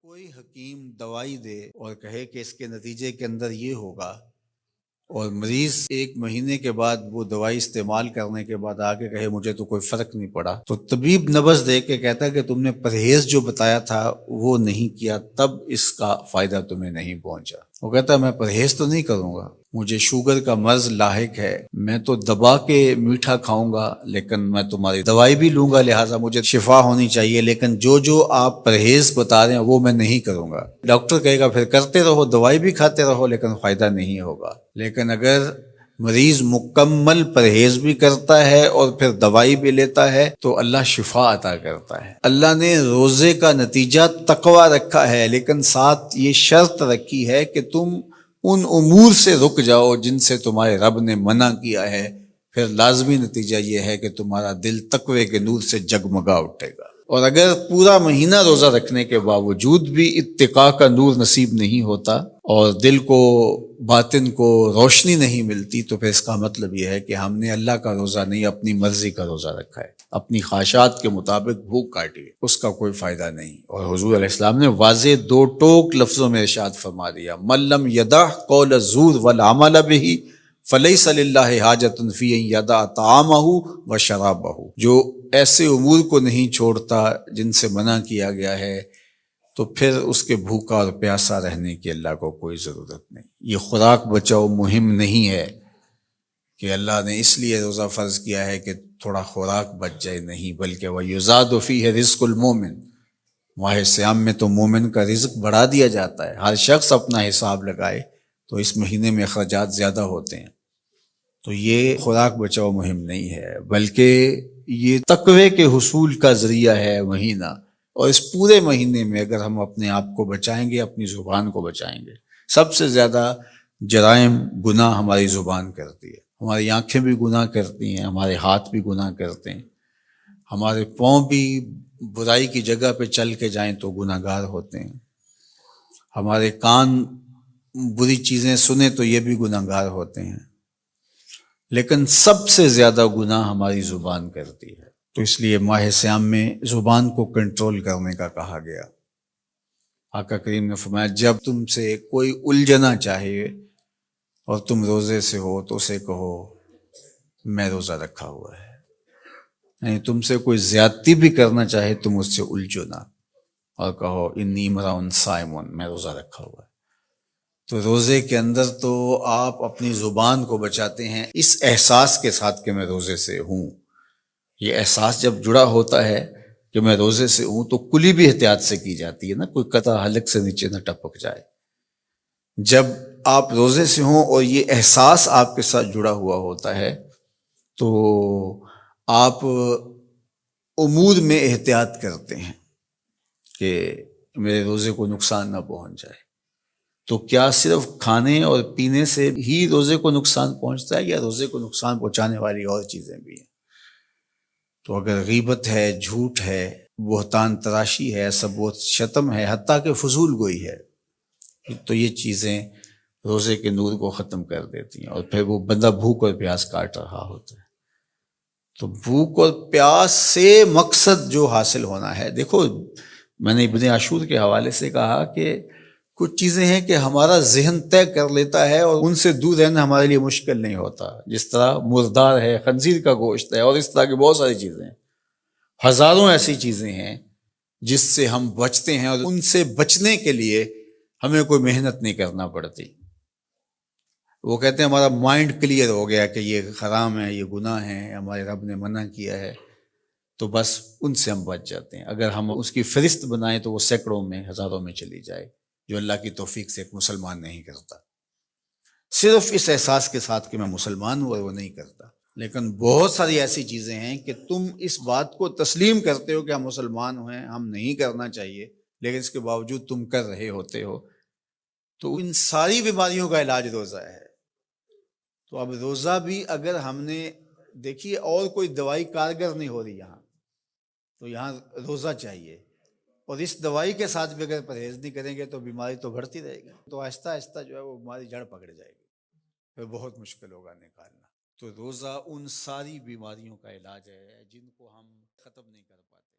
کوئی حکیم دوائی دے اور کہے کہ اس کے نتیجے کے اندر یہ ہوگا، اور مریض ایک مہینے کے بعد وہ دوائی استعمال کرنے کے بعد آگے کہے مجھے تو کوئی فرق نہیں پڑا، تو طبیب نبض دے کے کہتا ہے کہ تم نے پرہیز جو بتایا تھا وہ نہیں کیا، تب اس کا فائدہ تمہیں نہیں پہنچا۔ وہ کہتا ہے میں پرہیز تو نہیں کروں گا، مجھے شوگر کا مرض لاحق ہے، میں تو دبا کے میٹھا کھاؤں گا، لیکن میں تمہاری دوائی بھی لوں گا، لہٰذا مجھے شفا ہونی چاہیے، لیکن جو آپ پرہیز بتا رہے ہیں وہ میں نہیں کروں گا۔ ڈاکٹر کہے گا پھر کرتے رہو، دوائی بھی کھاتے رہو، لیکن فائدہ نہیں ہوگا۔ لیکن اگر مریض مکمل پرہیز بھی کرتا ہے اور پھر دوائی بھی لیتا ہے تو اللہ شفا عطا کرتا ہے۔ اللہ نے روزے کا نتیجہ تقوی رکھا ہے، لیکن ساتھ یہ شرط رکھی ہے کہ تم ان امور سے رک جاؤ جن سے تمہارے رب نے منع کیا ہے، پھر لازمی نتیجہ یہ ہے کہ تمہارا دل تقوی کے نور سے جگمگا اٹھے گا۔ اور اگر پورا مہینہ روزہ رکھنے کے باوجود بھی اتقاء کا نور نصیب نہیں ہوتا اور دل کو باطن کو روشنی نہیں ملتی، تو پھر اس کا مطلب یہ ہے کہ ہم نے اللہ کا روزہ نہیں اپنی مرضی کا روزہ رکھا ہے، اپنی خواہشات کے مطابق بھوک کاٹی ہے، اس کا کوئی فائدہ نہیں۔ اور حضور علیہ السلام نے واضح دو ٹوک لفظوں میں ارشاد فرما دیا، من لم یدع قول الزور والعمل به فلیس للہ حاجۃ فی ان یدع طعامہ و شرابہ، جو ایسے امور کو نہیں چھوڑتا جن سے منع کیا گیا ہے تو پھر اس کے بھوکا اور پیاسا رہنے کی اللہ کو کوئی ضرورت نہیں۔ یہ خوراک بچاؤ مہم نہیں ہے کہ اللہ نے اس لیے روزہ فرض کیا ہے کہ تھوڑا خوراک بچ جائے، نہیں، بلکہ وَيُزَادُ فِيهِ رِزْقُ الْمُؤْمِنِ، ماہ سیام میں تو مومن کا رزق بڑھا دیا جاتا ہے۔ ہر شخص اپنا حساب لگائے تو اس مہینے میں اخراجات زیادہ ہوتے ہیں، تو یہ خوراک بچاؤ مہم نہیں ہے، بلکہ یہ تقوی کے حصول کا ذریعہ ہے مہینہ۔ اور اس پورے مہینے میں اگر ہم اپنے آپ کو بچائیں گے، اپنی زبان کو بچائیں گے، سب سے زیادہ جرائم گناہ ہماری زبان کرتی ہے، ہماری آنکھیں بھی گناہ کرتی ہیں، ہمارے ہاتھ بھی گناہ کرتے ہیں، ہمارے پاؤں بھی برائی کی جگہ پہ چل کے جائیں تو گناہ گار ہوتے ہیں، ہمارے کان بری چیزیں سنیں تو یہ بھی گناہ گار ہوتے ہیں، لیکن سب سے زیادہ گناہ ہماری زبان کرتی ہے۔ تو اس لیے ماہ سیام میں زبان کو کنٹرول کرنے کا کہا گیا۔ آقا کریم نے فرمایا جب تم سے کوئی الجھنا چاہے اور تم روزے سے ہو تو اسے کہو میں روزہ رکھا ہوا ہے، یعنی تم سے کوئی زیادتی بھی کرنا چاہے تم اس سے الجھو نہ، اور کہو انی امرؤ صائم، میں روزہ رکھا ہوا ہے۔ تو روزے کے اندر تو آپ اپنی زبان کو بچاتے ہیں اس احساس کے ساتھ کہ میں روزے سے ہوں۔ یہ احساس جب جڑا ہوتا ہے کہ میں روزے سے ہوں تو کلی بھی احتیاط سے کی جاتی ہے نا، کوئی قطع حلق سے نیچے نہ ٹپک جائے۔ جب آپ روزے سے ہوں اور یہ احساس آپ کے ساتھ جڑا ہوا ہوتا ہے تو آپ امور میں احتیاط کرتے ہیں کہ میرے روزے کو نقصان نہ پہنچ جائے۔ تو کیا صرف کھانے اور پینے سے ہی روزے کو نقصان پہنچتا ہے یا روزے کو نقصان پہنچانے والی اور چیزیں بھی ہیں؟ تو اگر غیبت ہے، جھوٹ ہے، بہتان تراشی ہے، سب و شتم ہے، حتیٰ کہ فضول گوئی ہے، تو یہ چیزیں روزے کے نور کو ختم کر دیتی ہیں، اور پھر وہ بندہ بھوک اور پیاس کاٹ رہا ہوتا ہے۔ تو بھوک اور پیاس سے مقصد جو حاصل ہونا ہے، دیکھو میں نے ابن عاشور کے حوالے سے کہا کہ کچھ چیزیں ہیں کہ ہمارا ذہن طے کر لیتا ہے اور ان سے دور رہنا ہمارے لیے مشکل نہیں ہوتا، جس طرح مردار ہے، خنزیر کا گوشت ہے، اور اس طرح کی بہت ساری چیزیں ہیں، ہزاروں ایسی چیزیں ہیں جس سے ہم بچتے ہیں، اور ان سے بچنے کے لیے ہمیں کوئی محنت نہیں کرنا پڑتی۔ وہ کہتے ہیں ہمارا مائنڈ کلیئر ہو گیا کہ یہ حرام ہے، یہ گناہ ہے، ہمارے رب نے منع کیا ہے، تو بس ان سے ہم بچ جاتے ہیں۔ اگر ہم اس کی فہرست بنائیں تو وہ سینکڑوں میں، ہزاروں میں چلی جائے، جو اللہ کی توفیق سے ایک مسلمان نہیں کرتا۔ صرف اس احساس کے ساتھ کہ میں مسلمان ہوں، اور وہ نہیں کرتا۔ لیکن بہت ساری ایسی چیزیں ہیں کہ تم اس بات کو تسلیم کرتے ہو کہ ہم مسلمان ہیں، ہم نہیں کرنا چاہیے، لیکن اس کے باوجود تم کر رہے ہوتے ہو، تو ان ساری بیماریوں کا علاج روزہ ہے۔ تو اب روزہ بھی اگر ہم نے دیکھیے اور کوئی دوائی کارگر نہیں ہو رہی یہاں، تو یہاں روزہ چاہیے، اور اس دوائی کے ساتھ بھی اگر پرہیز نہیں کریں گے تو بیماری تو بڑھتی رہے گی، تو آہستہ آہستہ جو ہے وہ بیماری جڑ پکڑ جائے گی، پھر بہت مشکل ہوگا نکالنا۔ تو روزہ ان ساری بیماریوں کا علاج ہے جن کو ہم ختم نہیں کر پاتے۔